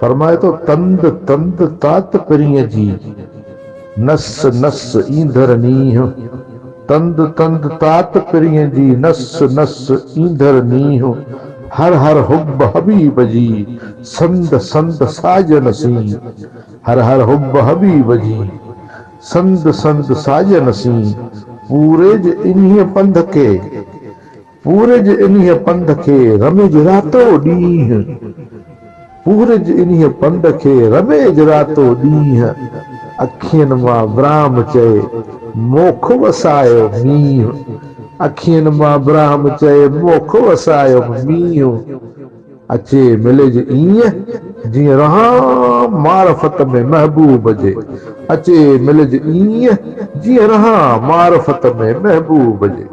फरमाए तो तंद तंद तात परीअ जी नस नस ईंदड़ नींहुं तंद तंद तात परीअ जी नस नस ईंदड़ नींहुं हर हर हुब हबीब जी संद संद साजन सी हर हर हुब हबीब जी संद संद साजन सी पूरे ज इन्हीअ पंध खे पूरे ज इन्हीअ पंध खे रमिज रातो ॾींहुं पूरे ज इन्हीअ पंध खे रमेज रातो ॾींहुं अखियुनि मां ब्राह्म चए मोख वसायो मींहुं अखियुनि मां ब्राह्म चए मोख वसायो मींहुं अचे मिलिज ईअं जीअं रहां मारफत में महबूब जे अचे मिलिज ईअं जीअं रहां मारफत में महबूब जे